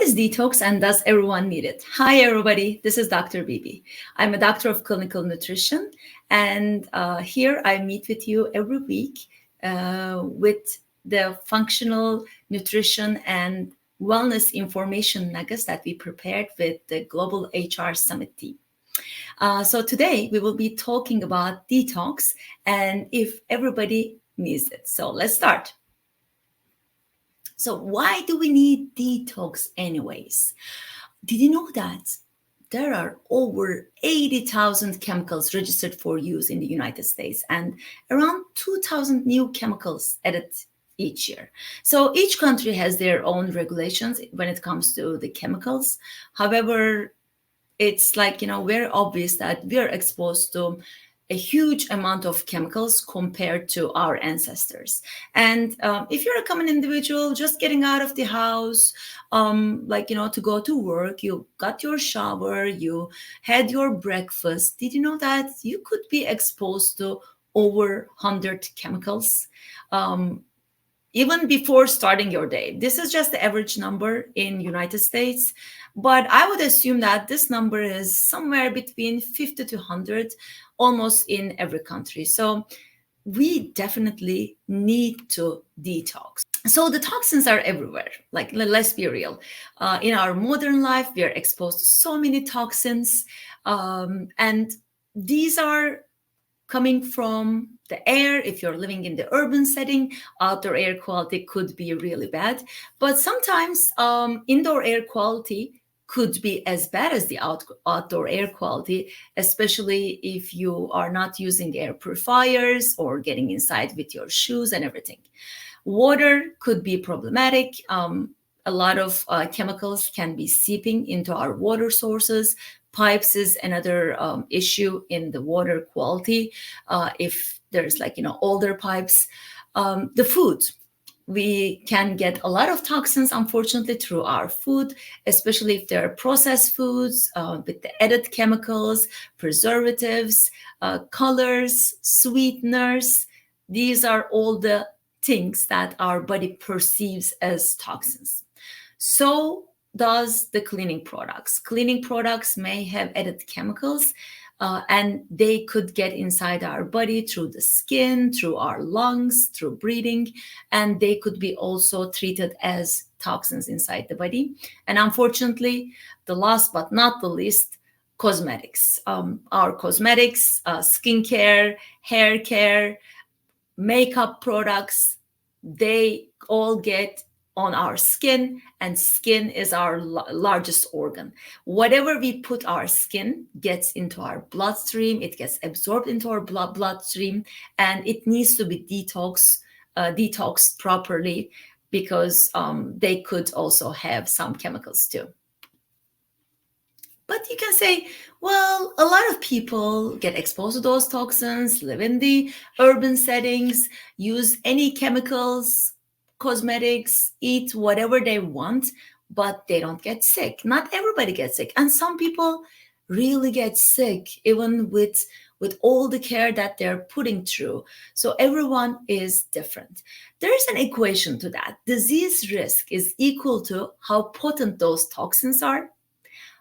is detox and does everyone need it? Hi, everybody. This is Dr. Bibi. I'm a doctor of clinical nutrition, and here I meet with you every week with the functional nutrition and wellness information nuggets that we prepared with the Global HR Summit team. So today we will be talking about detox and if everybody needs it. So let's start. So why do we need detox anyways? Did you know that there are over 80,000 chemicals registered for use in the United States and around 2,000 new chemicals added each year? So each country has their own regulations when it comes to the chemicals. However, it's very obvious that we are exposed to a huge amount of chemicals compared to our ancestors. And if you're a common individual just getting out of the house, to go to work, you got your shower, you had your breakfast, did you know that you could be exposed to over 100 chemicals? Even before starting your day. This is just the average number in United States, but I would assume that this number is somewhere between 50 to 100, almost in every country. So we definitely need to detox. So the toxins are everywhere. Like, let's be real. In our modern life, we are exposed to so many toxins, and these are coming from the air. If you're living in the urban setting, outdoor air quality could be really bad. But sometimes indoor air quality could be as bad as the outdoor air quality, especially if you are not using air purifiers or getting inside with your shoes and everything. Water could be problematic. A lot of chemicals can be seeping into our water sources. Pipes is another issue in the water quality. If there's older pipes, the food, we can get a lot of toxins, unfortunately, through our food, especially if they're processed foods with the added chemicals, preservatives, colors, sweeteners. These are all the things that our body perceives as toxins. So does the cleaning products. Cleaning products may have added chemicals, and they could get inside our body through the skin, through our lungs, through breathing, and they could be also treated as toxins inside the body. And unfortunately, the last but not the least, cosmetics. Our cosmetics, skincare, hair care, makeup products, they all get on our skin, and skin is our largest organ. Whatever we put our skin gets into our bloodstream, it gets absorbed into our bloodstream, and it needs to be detoxed properly, because they could also have some chemicals too. But you can say, well, a lot of people get exposed to those toxins, live in the urban settings, use any chemicals, cosmetics, eat whatever they want, but they don't get sick. Not everybody gets sick. And some people really get sick, even with all the care that they're putting through. So everyone is different. There is an equation to that. Disease risk is equal to how potent those toxins are,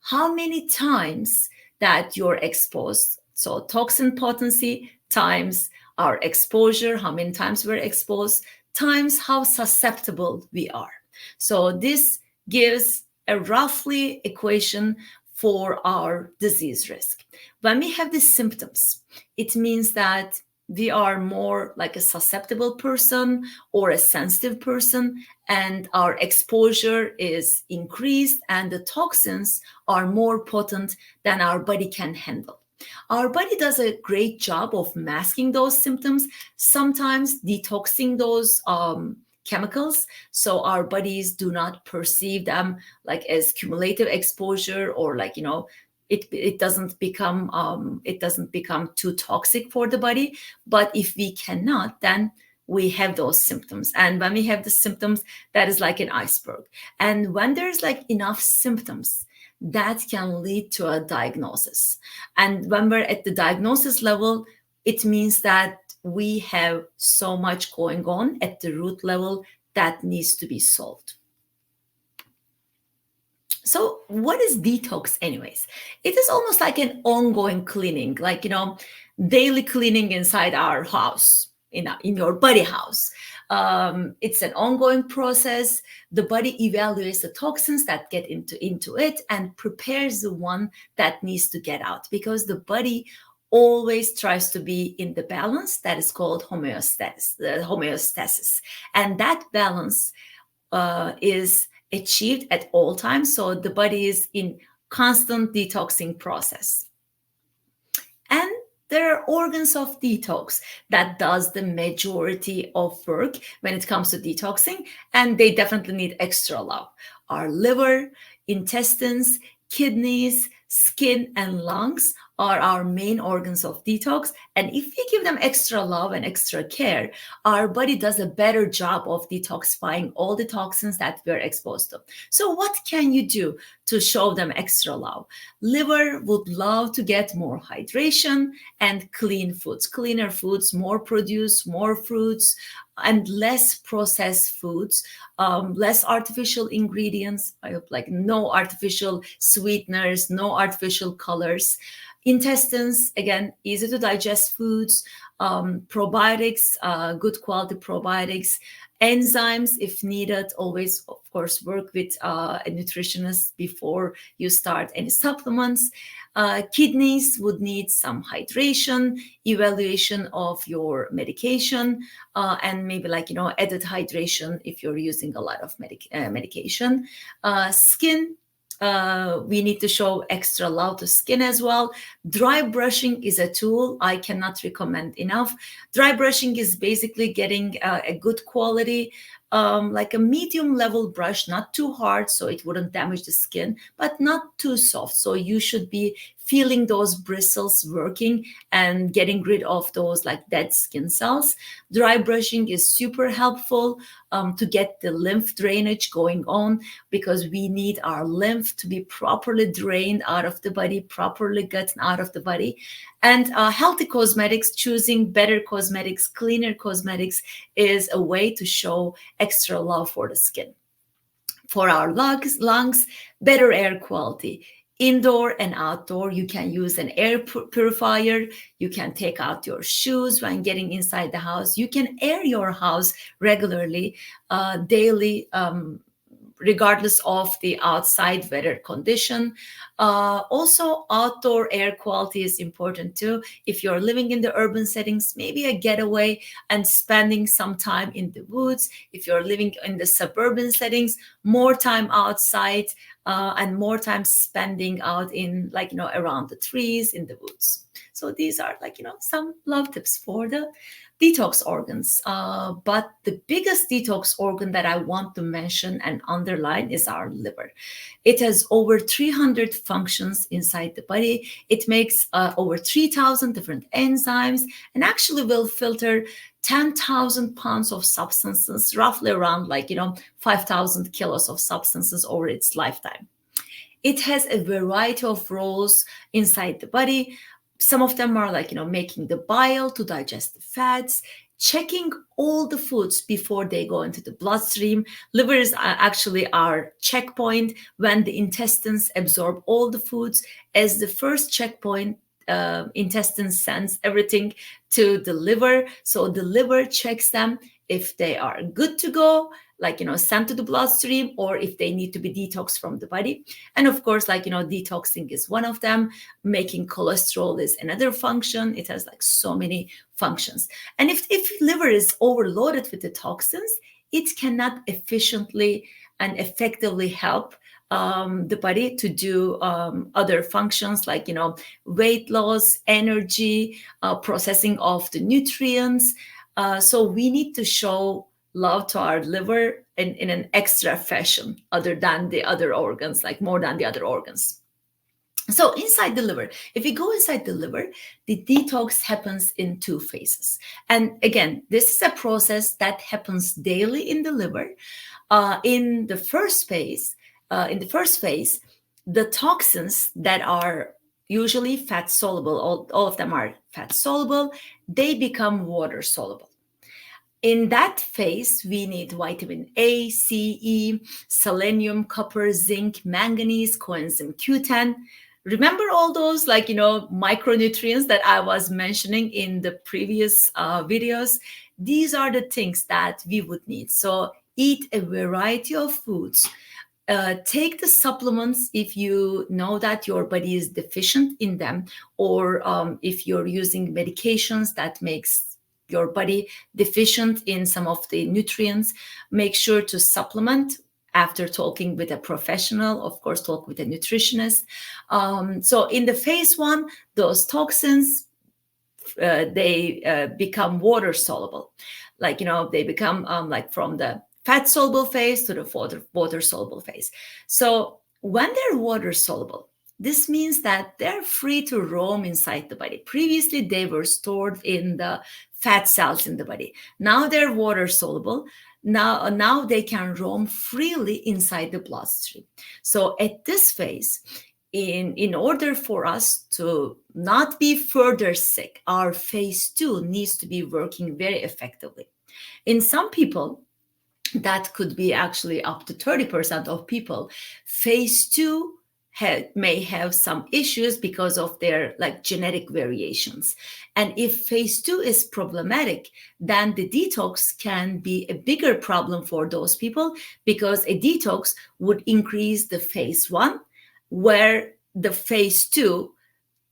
how many times that you're exposed. So toxin potency times our exposure, how many times we're exposed, times how susceptible we are. So this gives a roughly equation for our disease risk. When we have these symptoms, it means that we are more like a susceptible person or a sensitive person, and our exposure is increased and the toxins are more potent than our body can handle. Our body does a great job of masking those symptoms, sometimes detoxing those chemicals, so our bodies do not perceive them like as cumulative exposure, or it doesn't become too toxic for the body. But if we cannot, then we have those symptoms. And when we have the symptoms, that is like an iceberg. And when there's enough symptoms, that can lead to a diagnosis. And when we're at the diagnosis level, it means that we have so much going on at the root level that needs to be solved. So what is detox anyways? It is almost like an ongoing cleaning, like, daily cleaning inside our house, in your body house. It's an ongoing process. The body evaluates the toxins that get into it and prepares the one that needs to get out, because the body always tries to be in the balance that is called homeostasis. And that balance is achieved at all times. So the body is in constant detoxing process. And there are organs of detox that does the majority of work when it comes to detoxing, and they definitely need extra love. Our liver, intestines, kidneys, skin, and lungs are our main organs of detox. And if we give them extra love and extra care, our body does a better job of detoxifying all the toxins that we're exposed to. So what can you do to show them extra love? Liver would love to get more hydration and clean foods, cleaner foods, more produce, more fruits, and less processed foods, less artificial ingredients. I hope, like, no artificial sweeteners, no artificial colors. Intestines, again, easy to digest foods, probiotics, good quality probiotics, enzymes if needed. Always, of course, work with a nutritionist before you start any supplements. Kidneys would need some hydration, evaluation of your medication, and maybe, like, added hydration if you're using a lot of medication. Skin, we need to show extra love to skin as well. Dry brushing is a tool I cannot recommend enough. Dry brushing is basically getting a good quality, like a medium level brush, not too hard so it wouldn't damage the skin, but not too soft. So you should be feeling those bristles working and getting rid of those, like, dead skin cells. Dry brushing is super helpful to get the lymph drainage going on, because we need our lymph to be properly drained out of the body, properly gotten out of the body. And healthy cosmetics, choosing better cosmetics, cleaner cosmetics, is a way to show extra love for the skin. For our lungs, better air quality. Indoor and outdoor, you can use an air purifier. You can take out your shoes when getting inside the house. You can air your house regularly, daily, regardless of the outside weather condition. Also, outdoor air quality is important too. If you're living in the urban settings, maybe a getaway and spending some time in the woods. If you're living in the suburban settings, more time outside, and more time spending out in, like, around the trees, in the woods. So these are, like, some love tips for the detox organs. But the biggest detox organ that I want to mention and underline is our liver. It has over 300 functions inside the body. It makes over 3,000 different enzymes, and actually will filter 10,000 pounds of substances, roughly around, like, 5,000 kilos of substances over its lifetime. It has a variety of roles inside the body. Some of them are, like, making the bile to digest the fats, checking all the foods before they go into the bloodstream. Liver is actually our checkpoint when the intestines absorb all the foods. As the first checkpoint, intestine sends everything to the liver. So the liver checks them if they are good to go, like, sent to the bloodstream, or if they need to be detoxed from the body. And of course, like, detoxing is one of them. Making cholesterol is another function. It has, like, so many functions. And if liver is overloaded with the toxins, it cannot efficiently and effectively help the body to do other functions, like, weight loss, energy, processing of the nutrients. So we need to show love to our liver in an extra fashion, other than the other organs, like more than the other organs. So inside the liver, if we go inside the liver, the detox happens in 2 phases. And again, this is a process that happens daily in the liver. In the first phase, the toxins that are usually fat soluble, all of them are fat soluble, they become water soluble. In that phase, we need vitamin A, C, E, selenium, copper, zinc, manganese, coenzyme Q10. Remember all those micronutrients that I was mentioning in the previous videos? These are the things that we would need. So eat a variety of foods. Take the supplements if you know that your body is deficient in them, or if you're using medications that makes your body deficient in some of the nutrients. Make sure to supplement after talking with a professional. Of course, talk with a nutritionist. So in the phase 1, those toxins, they become water soluble. They become from the fat soluble phase to the water soluble phase. So when they're water soluble, this means that they're free to roam inside the body. Previously, they were stored in the fat cells in the body. Now they're water soluble. Now they can roam freely inside the bloodstream. So at this phase, in order for us to not be further sick, our phase 2 needs to be working very effectively. In some people, that could be actually up to 30% of people, phase 2 may have some issues because of their genetic variations. And if phase 2 is problematic, then the detox can be a bigger problem for those people, because a detox would increase the phase 1, where the phase 2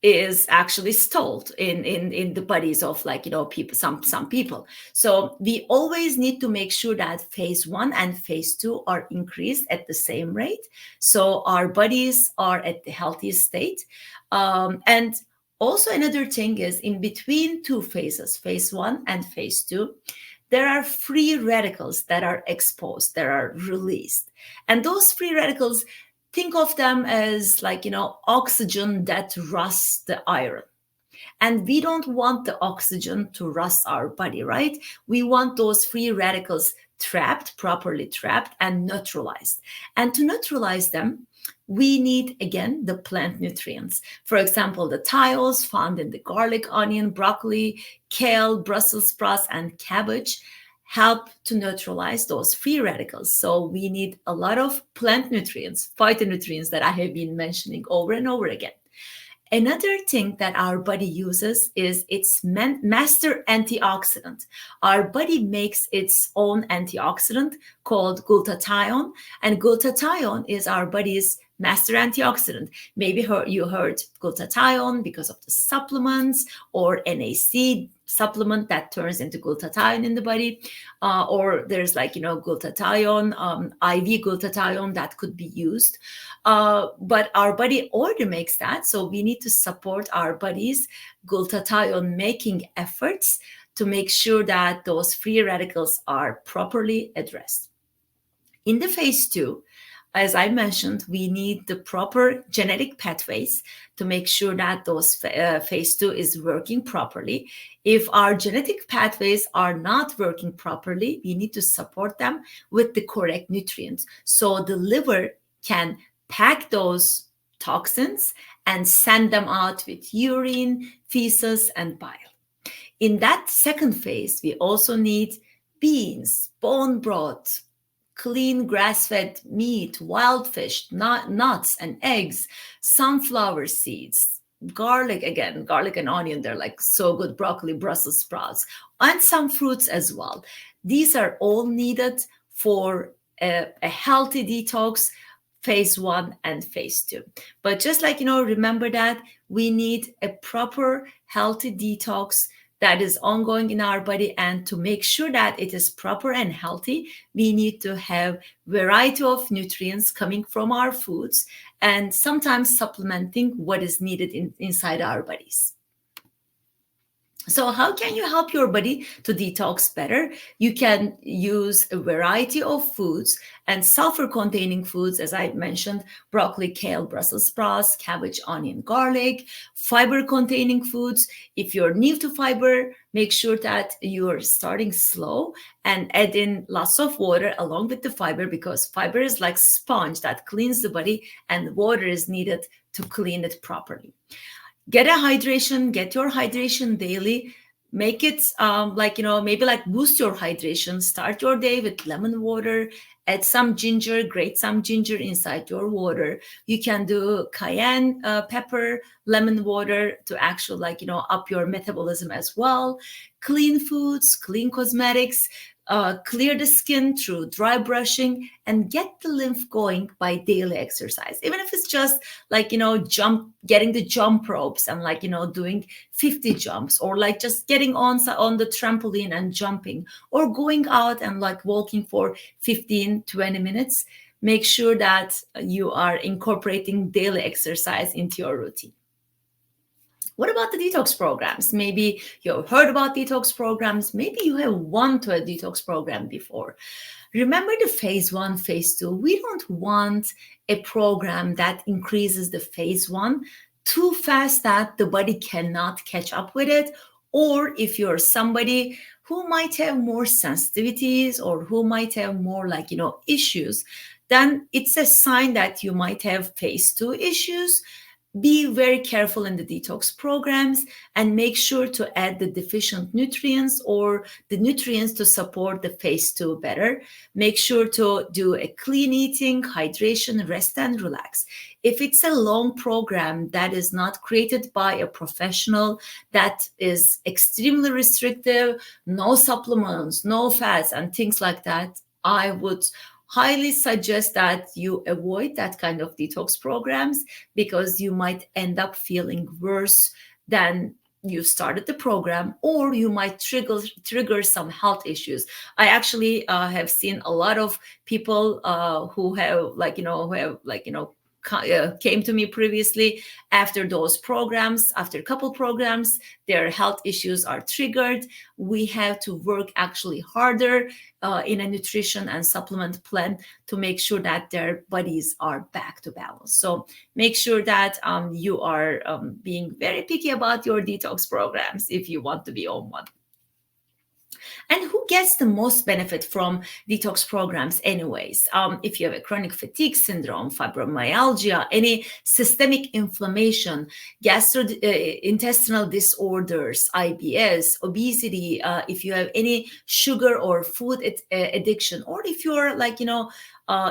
is actually stalled in the bodies of people, some people. So we always need to make sure that phase 1 and phase 2 are increased at the same rate, so our bodies are at the healthiest state. And also another thing is, in between two phases, phase 1 and phase 2, there are free radicals that are exposed, that are released. And those free radicals, think of them as oxygen that rusts the iron. And we don't want the oxygen to rust our body, right? We want those free radicals properly trapped and neutralized. And to neutralize them, we need, again, the plant nutrients. For example, the thiols found in the garlic, onion, broccoli, kale, Brussels sprouts, and cabbage help to neutralize those free radicals. So we need a lot of plant nutrients, phytonutrients that I have been mentioning over and over again. Another thing that our body uses is its master antioxidant. Our body makes its own antioxidant called glutathione, and glutathione is our body's master antioxidant. Maybe you heard glutathione because of the supplements, or NAC supplement that turns into glutathione in the body, or there's glutathione, IV glutathione that could be used. But our body already makes that, so we need to support our body's glutathione making efforts to make sure that those free radicals are properly addressed. In the phase 2, as I mentioned, we need the proper genetic pathways to make sure that those phase 2 is working properly. If our genetic pathways are not working properly, we need to support them with the correct nutrients, so the liver can pack those toxins and send them out with urine, feces, and bile. In that second phase, we also need beans, bone broth, clean grass-fed meat, wild fish, nuts and eggs, sunflower seeds, garlic and onion, they're so good, broccoli, Brussels sprouts, and some fruits as well. These are all needed for a healthy detox, phase 1 and phase 2. But just remember that we need a proper healthy detox that is ongoing in our body, and to make sure that it is proper and healthy, we need to have variety of nutrients coming from our foods, and sometimes supplementing what is needed inside our bodies. So how can you help your body to detox better? You can use a variety of foods, and sulfur-containing foods, as I mentioned, broccoli, kale, Brussels sprouts, cabbage, onion, garlic. Fiber-containing foods. If you're new to fiber, make sure that you're starting slow and add in lots of water along with the fiber, because fiber is like sponge that cleans the body, and water is needed to clean it properly. Get your hydration daily. make it maybe like boost your hydration. Start your day with lemon water, add some ginger, grate some ginger inside your water. You can do cayenne pepper, lemon water to actually up your metabolism as well. Clean foods, clean cosmetics, clear the skin through dry brushing, and get the lymph going by daily exercise. Even if it's just getting the jump ropes and doing 50 jumps, or just getting on the trampoline and jumping, or going out and walking for 15-20 minutes. Make sure that you are incorporating daily exercise into your routine. What about the detox programs? Maybe you've heard about detox programs. Maybe you have went to a detox program before. Remember the phase 1, phase 2. We don't want a program that increases the phase 1 too fast that the body cannot catch up with it. Or if you're somebody who might have more sensitivities or who might have more issues, then it's a sign that you might have phase 2 issues. Be very careful in the detox programs and make sure to add the deficient nutrients or the nutrients to support the phase 2 better. Make sure to do a clean eating, hydration, rest, and relax. If it's a long program that is not created by a professional, that is extremely restrictive, no supplements, no fats, and things like that, I would highly suggest that you avoid that kind of detox programs, because you might end up feeling worse than you started the program, or you might trigger some health issues. I actually have seen a lot of people who have came to me previously after those programs. After a couple programs, their health issues are triggered. We have to work actually harder in a nutrition and supplement plan to make sure that their bodies are back to balance. So make sure that you are being very picky about your detox programs if you want to be on one. And who gets the most benefit from detox programs anyways? If you have a chronic fatigue syndrome, fibromyalgia, any systemic inflammation, gastrointestinal disorders, IBS, obesity, if you have any sugar or food addiction, or if you're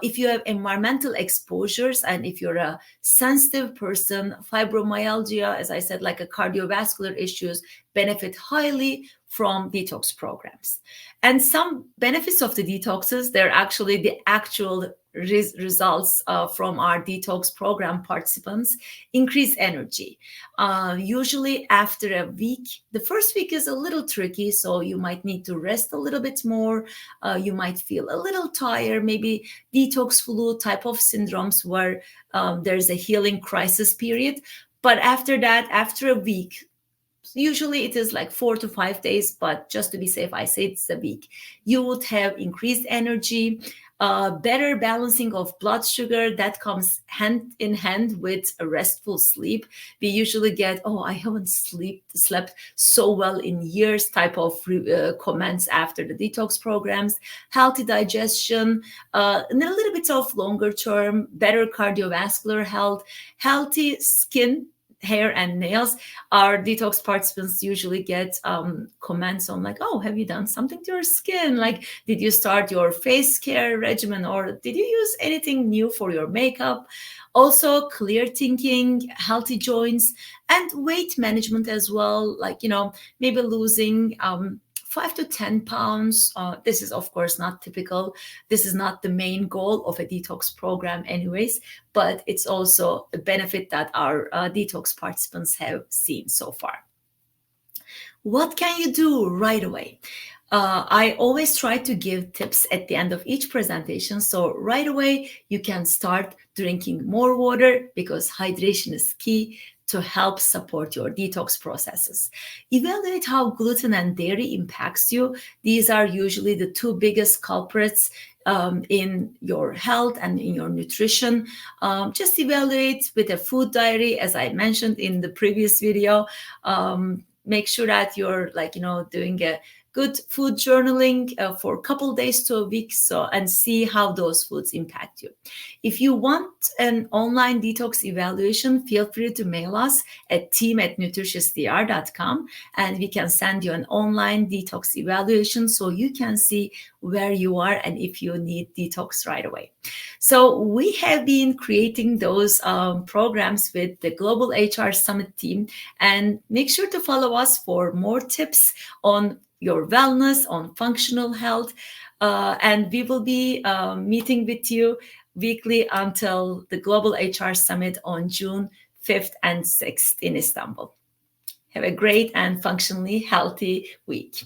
if you have environmental exposures, and if you're a sensitive person, fibromyalgia, as I said, like a cardiovascular issues, benefit highly from detox programs. And some benefits of the detoxes, they're actually the actual results from our detox program participants. Increase energy. Usually after a week, the first week is a little tricky, so you might need to rest a little bit more. You might feel a little tired, maybe detox flu type of syndromes where there's a healing crisis period. But after that, after a week, usually it is like 4 to 5 days, but just to be safe, I say it's a week. You would have increased energy, better balancing of blood sugar that comes hand in hand with a restful sleep. We usually get, oh, I haven't slept so well in years type of comments after the detox programs. Healthy digestion, and a little bit of longer term, better cardiovascular health, healthy skin, hair, and nails. Our detox participants usually get comments on oh, have you done something to your skin? Did you start your face care regimen, or did you use anything new for your makeup? Also, clear thinking, healthy joints, and weight management as well. Maybe losing 5 to 10 pounds. This is, of course, not typical. This is not the main goal of a detox program anyways, but it's also a benefit that our detox participants have seen so far. What can you do right away? I always try to give tips at the end of each presentation. So right away, you can start drinking more water, because hydration is key to help support your detox processes. Evaluate how gluten and dairy impacts you. These are usually the two biggest culprits in your health and in your nutrition. Just evaluate with a food diary, as I mentioned in the previous video. Make sure that you're doing a good food journaling for a couple days to a week, and see how those foods impact you. If you want an online detox evaluation, feel free to mail us at team@nutritiousdr.com, and we can send you an online detox evaluation so you can see where you are and if you need detox right away. So we have been creating those programs with the Global HR Summit team, and make sure to follow us for more tips on your wellness, on functional health, and we will be meeting with you weekly until the Global HR Summit on June 5th and 6th in Istanbul. Have a great and functionally healthy week.